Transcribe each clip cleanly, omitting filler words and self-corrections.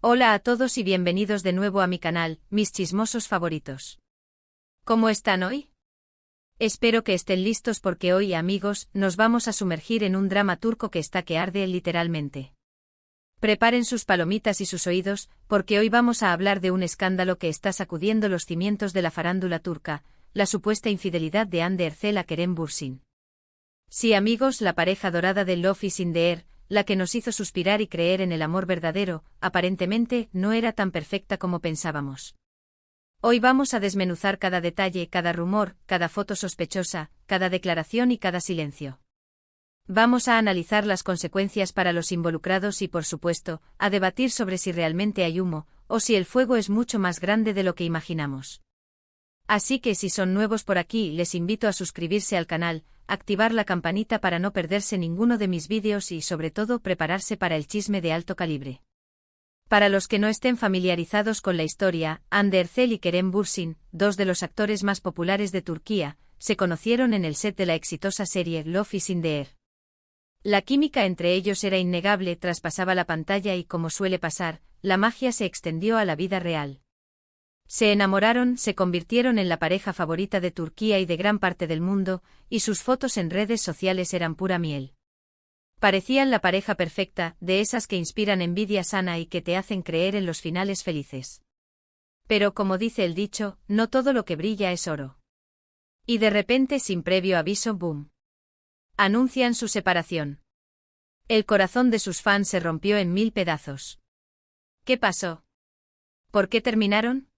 Hola a todos y bienvenidos de nuevo a mi canal, mis chismosos favoritos. ¿Cómo están hoy? Espero que estén listos porque hoy, amigos, nos vamos a sumergir en un drama turco que está que arde literalmente. Preparen sus palomitas y sus oídos, porque hoy vamos a hablar de un escándalo que está sacudiendo los cimientos de la farándula turca, la supuesta infidelidad de Hande Erçel a Kerem Bürsin. Sí, amigos, la pareja dorada de Love is in the air, la que nos hizo suspirar y creer en el amor verdadero, aparentemente no era tan perfecta como pensábamos. Hoy vamos a desmenuzar cada detalle, cada rumor, cada foto sospechosa, cada declaración y cada silencio. Vamos a analizar las consecuencias para los involucrados y, por supuesto, a debatir sobre si realmente hay humo, o si el fuego es mucho más grande de lo que imaginamos. Así que si son nuevos por aquí, les invito a suscribirse al canal, activar la campanita para no perderse ninguno de mis vídeos y, sobre todo, prepararse para el chisme de alto calibre. Para los que no estén familiarizados con la historia, Hande Erçel y Kerem Bürsin, dos de los actores más populares de Turquía, se conocieron en el set de la exitosa serie Love is in the air. La química entre ellos era innegable, traspasaba la pantalla y, como suele pasar, la magia se extendió a la vida real. Se enamoraron, se convirtieron en la pareja favorita de Turquía y de gran parte del mundo, y sus fotos en redes sociales eran pura miel. Parecían la pareja perfecta, de esas que inspiran envidia sana y que te hacen creer en los finales felices. Pero como dice el dicho, no todo lo que brilla es oro. Y de repente, sin previo aviso, ¡boom!, anuncian su separación. El corazón de sus fans se rompió en 1000 pedazos. ¿Qué pasó? ¿Por qué terminaron?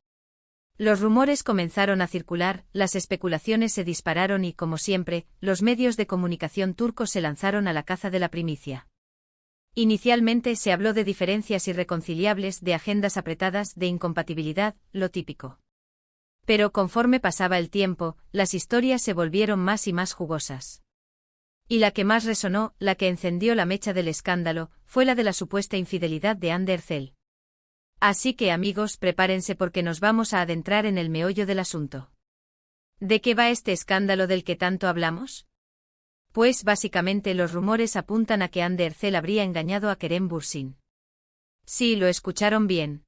Los rumores comenzaron a circular, las especulaciones se dispararon y, como siempre, los medios de comunicación turcos se lanzaron a la caza de la primicia. Inicialmente se habló de diferencias irreconciliables, de agendas apretadas, de incompatibilidad, lo típico. Pero conforme pasaba el tiempo, las historias se volvieron más y más jugosas. Y la que más resonó, la que encendió la mecha del escándalo, fue la de la supuesta infidelidad de Hande Erçel. Así que, amigos, prepárense porque nos vamos a adentrar en el meollo del asunto. ¿De qué va este escándalo del que tanto hablamos? Pues básicamente los rumores apuntan a que Hande Erçel habría engañado a Kerem Bürsin. Sí, lo escucharon bien.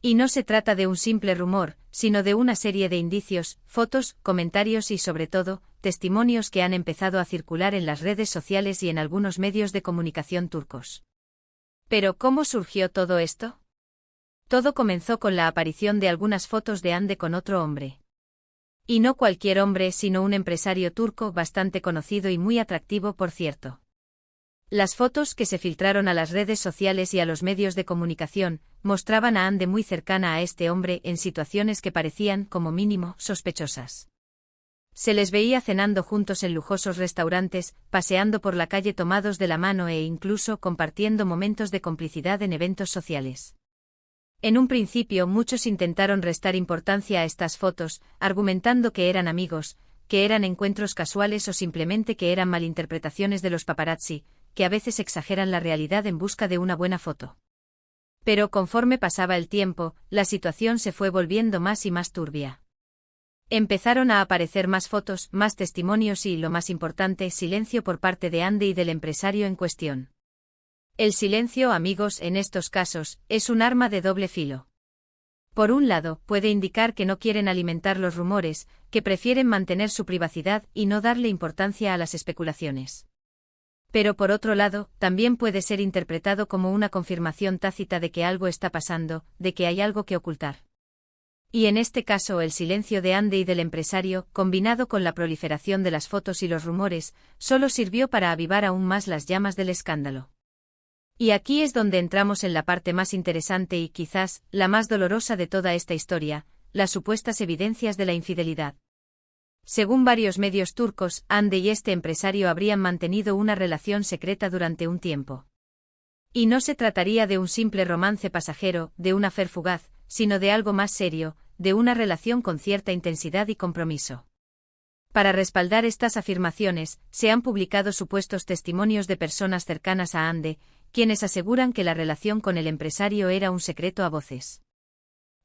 Y no se trata de un simple rumor, sino de una serie de indicios, fotos, comentarios y, sobre todo, testimonios que han empezado a circular en las redes sociales y en algunos medios de comunicación turcos. ¿Pero cómo surgió todo esto? Todo comenzó con la aparición de algunas fotos de Hande con otro hombre. Y no cualquier hombre, sino un empresario turco bastante conocido y muy atractivo, por cierto. Las fotos que se filtraron a las redes sociales y a los medios de comunicación mostraban a Hande muy cercana a este hombre en situaciones que parecían, como mínimo, sospechosas. Se les veía cenando juntos en lujosos restaurantes, paseando por la calle tomados de la mano e incluso compartiendo momentos de complicidad en eventos sociales. En un principio muchos intentaron restar importancia a estas fotos, argumentando que eran amigos, que eran encuentros casuales o simplemente que eran malinterpretaciones de los paparazzi, que a veces exageran la realidad en busca de una buena foto. Pero conforme pasaba el tiempo, la situación se fue volviendo más y más turbia. Empezaron a aparecer más fotos, más testimonios y, lo más importante, silencio por parte de Hande y del empresario en cuestión. El silencio, amigos, en estos casos, es un arma de doble filo. Por un lado, puede indicar que no quieren alimentar los rumores, que prefieren mantener su privacidad y no darle importancia a las especulaciones. Pero por otro lado, también puede ser interpretado como una confirmación tácita de que algo está pasando, de que hay algo que ocultar. Y en este caso el silencio de Hande y del empresario, combinado con la proliferación de las fotos y los rumores, solo sirvió para avivar aún más las llamas del escándalo. Y aquí es donde entramos en la parte más interesante y quizás la más dolorosa de toda esta historia, las supuestas evidencias de la infidelidad. Según varios medios turcos, Hande y este empresario habrían mantenido una relación secreta durante un tiempo. Y no se trataría de un simple romance pasajero, de un affair fugaz, sino de algo más serio, de una relación con cierta intensidad y compromiso. Para respaldar estas afirmaciones, se han publicado supuestos testimonios de personas cercanas a Hande, quienes aseguran que la relación con el empresario era un secreto a voces.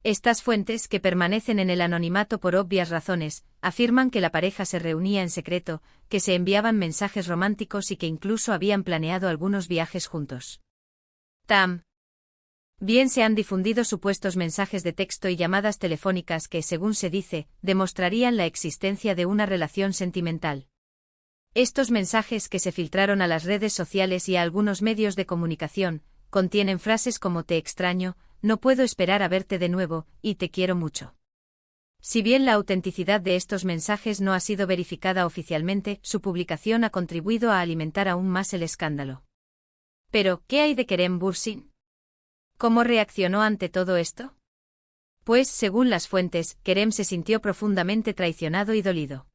Estas fuentes, que permanecen en el anonimato por obvias razones, afirman que la pareja se reunía en secreto, que se enviaban mensajes románticos y que incluso habían planeado algunos viajes juntos. Bien se han difundido supuestos mensajes de texto y llamadas telefónicas que, según se dice, demostrarían la existencia de una relación sentimental. Estos mensajes que se filtraron a las redes sociales y a algunos medios de comunicación, contienen frases como te extraño, no puedo esperar a verte de nuevo, y te quiero mucho. Si bien la autenticidad de estos mensajes no ha sido verificada oficialmente, su publicación ha contribuido a alimentar aún más el escándalo. Pero, ¿qué hay de Kerem Bürsin? ¿Cómo reaccionó ante todo esto? Pues, según las fuentes, Kerem se sintió profundamente traicionado y dolido.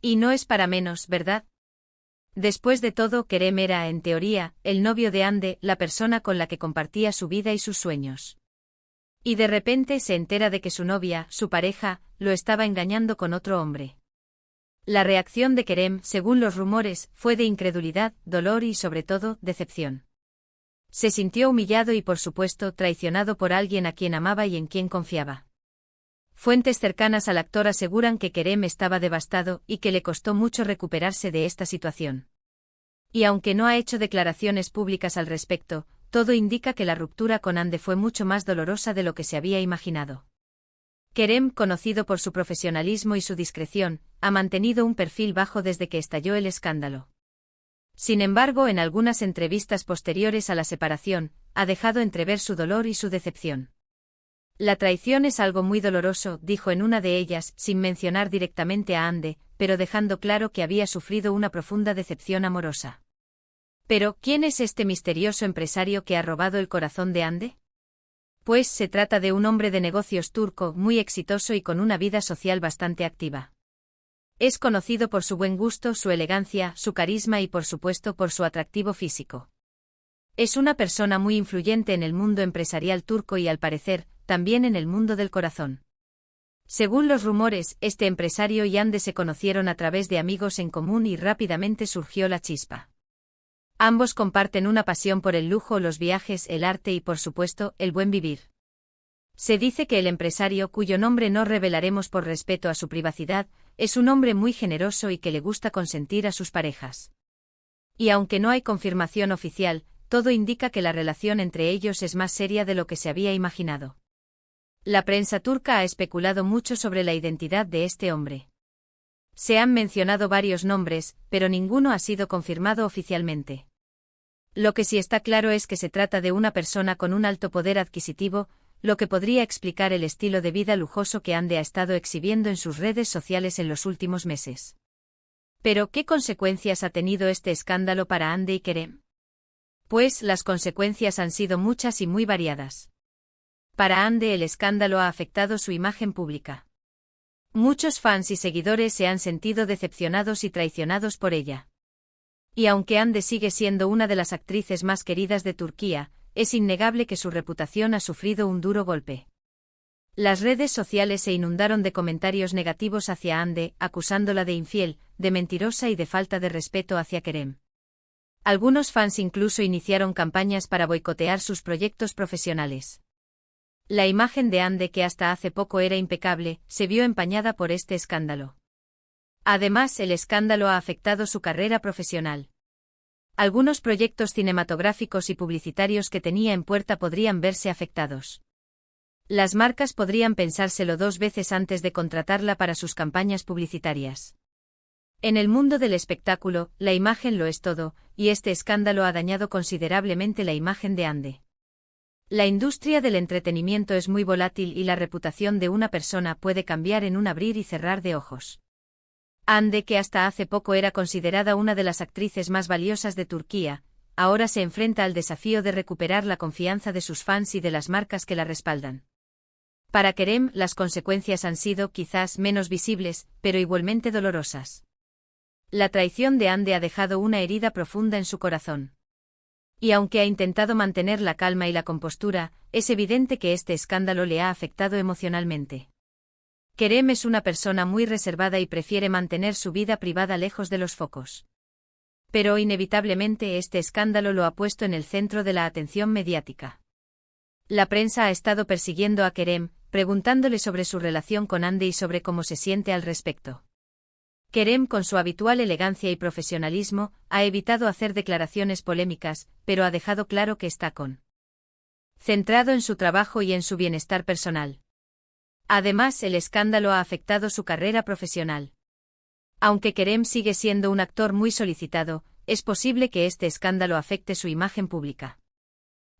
Y no es para menos, ¿verdad? Después de todo, Kerem era, en teoría, el novio de Hande, la persona con la que compartía su vida y sus sueños. Y de repente se entera de que su novia, su pareja, lo estaba engañando con otro hombre. La reacción de Kerem, según los rumores, fue de incredulidad, dolor y, sobre todo, decepción. Se sintió humillado y, por supuesto, traicionado por alguien a quien amaba y en quien confiaba. Fuentes cercanas al actor aseguran que Kerem estaba devastado y que le costó mucho recuperarse de esta situación. Y aunque no ha hecho declaraciones públicas al respecto, todo indica que la ruptura con Hande fue mucho más dolorosa de lo que se había imaginado. Kerem, conocido por su profesionalismo y su discreción, ha mantenido un perfil bajo desde que estalló el escándalo. Sin embargo, en algunas entrevistas posteriores a la separación, ha dejado entrever su dolor y su decepción. La traición es algo muy doloroso, dijo en una de ellas, sin mencionar directamente a Hande, pero dejando claro que había sufrido una profunda decepción amorosa. Pero, ¿quién es este misterioso empresario que ha robado el corazón de Hande? Pues se trata de un hombre de negocios turco muy exitoso y con una vida social bastante activa. Es conocido por su buen gusto, su elegancia, su carisma y por supuesto por su atractivo físico. Es una persona muy influyente en el mundo empresarial turco y al parecer, también en el mundo del corazón. Según los rumores, este empresario y Hande se conocieron a través de amigos en común y rápidamente surgió la chispa. Ambos comparten una pasión por el lujo, los viajes, el arte y por supuesto, el buen vivir. Se dice que el empresario, cuyo nombre no revelaremos por respeto a su privacidad, es un hombre muy generoso y que le gusta consentir a sus parejas. Y aunque no hay confirmación oficial, todo indica que la relación entre ellos es más seria de lo que se había imaginado. La prensa turca ha especulado mucho sobre la identidad de este hombre. Se han mencionado varios nombres, pero ninguno ha sido confirmado oficialmente. Lo que sí está claro es que se trata de una persona con un alto poder adquisitivo, lo que podría explicar el estilo de vida lujoso que Hande ha estado exhibiendo en sus redes sociales en los últimos meses. Pero, ¿qué consecuencias ha tenido este escándalo para Hande y Kerem? Pues las consecuencias han sido muchas y muy variadas. Para Hande el escándalo ha afectado su imagen pública. Muchos fans y seguidores se han sentido decepcionados y traicionados por ella. Y aunque Hande sigue siendo una de las actrices más queridas de Turquía, es innegable que su reputación ha sufrido un duro golpe. Las redes sociales se inundaron de comentarios negativos hacia Hande, acusándola de infiel, de mentirosa y de falta de respeto hacia Kerem. Algunos fans incluso iniciaron campañas para boicotear sus proyectos profesionales. La imagen de Hande, que hasta hace poco era impecable, se vio empañada por este escándalo. Además, el escándalo ha afectado su carrera profesional. Algunos proyectos cinematográficos y publicitarios que tenía en puerta podrían verse afectados. Las marcas podrían pensárselo dos veces antes de contratarla para sus campañas publicitarias. En el mundo del espectáculo, la imagen lo es todo, y este escándalo ha dañado considerablemente la imagen de Hande. La industria del entretenimiento es muy volátil y la reputación de una persona puede cambiar en un abrir y cerrar de ojos. Hande, que hasta hace poco era considerada una de las actrices más valiosas de Turquía, ahora se enfrenta al desafío de recuperar la confianza de sus fans y de las marcas que la respaldan. Para Kerem, las consecuencias han sido quizás menos visibles, pero igualmente dolorosas. La traición de Hande ha dejado una herida profunda en su corazón. Y aunque ha intentado mantener la calma y la compostura, es evidente que este escándalo le ha afectado emocionalmente. Kerem es una persona muy reservada y prefiere mantener su vida privada lejos de los focos. Pero inevitablemente este escándalo lo ha puesto en el centro de la atención mediática. La prensa ha estado persiguiendo a Kerem, preguntándole sobre su relación con Hande y sobre cómo se siente al respecto. Kerem, con su habitual elegancia y profesionalismo, ha evitado hacer declaraciones polémicas, pero ha dejado claro que está con centrado en su trabajo y en su bienestar personal. Además, el escándalo ha afectado su carrera profesional. Aunque Kerem sigue siendo un actor muy solicitado, es posible que este escándalo afecte su imagen pública.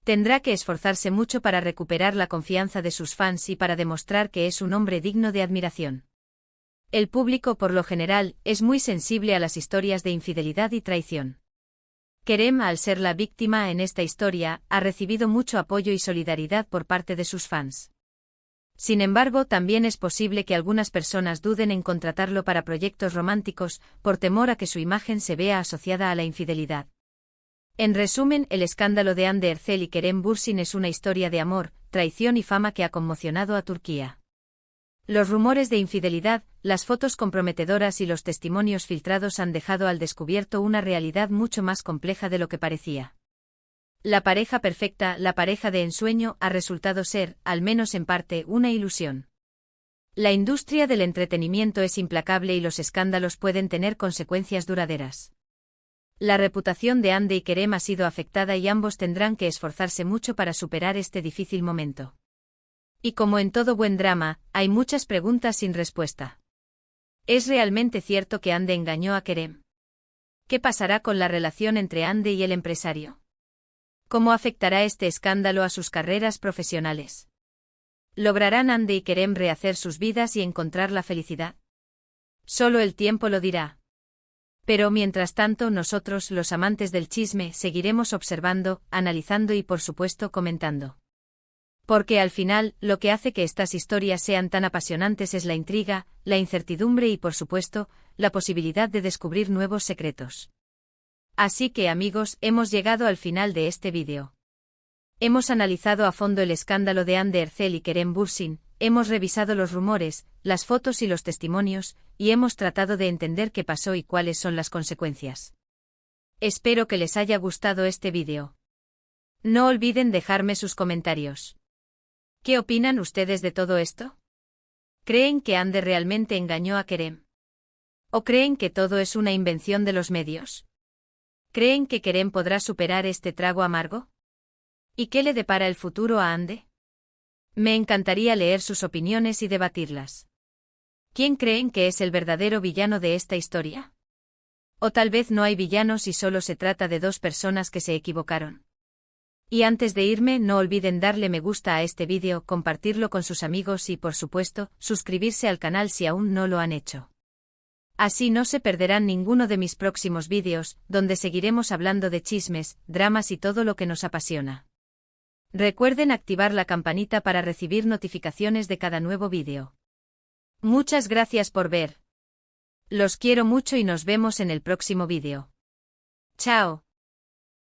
Tendrá que esforzarse mucho para recuperar la confianza de sus fans y para demostrar que es un hombre digno de admiración. El público, por lo general, es muy sensible a las historias de infidelidad y traición. Kerem, al ser la víctima en esta historia, ha recibido mucho apoyo y solidaridad por parte de sus fans. Sin embargo, también es posible que algunas personas duden en contratarlo para proyectos románticos, por temor a que su imagen se vea asociada a la infidelidad. En resumen, el escándalo de Hande Erçel y Kerem Bürsin es una historia de amor, traición y fama que ha conmocionado a Turquía. Los rumores de infidelidad, las fotos comprometedoras y los testimonios filtrados han dejado al descubierto una realidad mucho más compleja de lo que parecía. La pareja perfecta, la pareja de ensueño, ha resultado ser, al menos en parte, una ilusión. La industria del entretenimiento es implacable y los escándalos pueden tener consecuencias duraderas. La reputación de Hande y Kerem ha sido afectada y ambos tendrán que esforzarse mucho para superar este difícil momento. Y como en todo buen drama, hay muchas preguntas sin respuesta. ¿Es realmente cierto que Hande engañó a Kerem? ¿Qué pasará con la relación entre Hande y el empresario? ¿Cómo afectará este escándalo a sus carreras profesionales? ¿Lograrán Hande y Kerem rehacer sus vidas y encontrar la felicidad? Solo el tiempo lo dirá. Pero mientras tanto nosotros, los amantes del chisme, seguiremos observando, analizando y por supuesto comentando. Porque al final, lo que hace que estas historias sean tan apasionantes es la intriga, la incertidumbre y por supuesto, la posibilidad de descubrir nuevos secretos. Así que amigos, hemos llegado al final de este vídeo. Hemos analizado a fondo el escándalo de Hande Erçel y Kerem Bürsin, hemos revisado los rumores, las fotos y los testimonios, y hemos tratado de entender qué pasó y cuáles son las consecuencias. Espero que les haya gustado este vídeo. No olviden dejarme sus comentarios. ¿Qué opinan ustedes de todo esto? ¿Creen que Hande realmente engañó a Kerem? ¿O creen que todo es una invención de los medios? ¿Creen que Kerem podrá superar este trago amargo? ¿Y qué le depara el futuro a Hande? Me encantaría leer sus opiniones y debatirlas. ¿Quién creen que es el verdadero villano de esta historia? O tal vez no hay villanos y solo se trata de dos personas que se equivocaron. Y antes de irme, no olviden darle me gusta a este vídeo, compartirlo con sus amigos y, por supuesto, suscribirse al canal si aún no lo han hecho. Así no se perderán ninguno de mis próximos vídeos, donde seguiremos hablando de chismes, dramas y todo lo que nos apasiona. Recuerden activar la campanita para recibir notificaciones de cada nuevo vídeo. Muchas gracias por ver. Los quiero mucho y nos vemos en el próximo vídeo. Chao.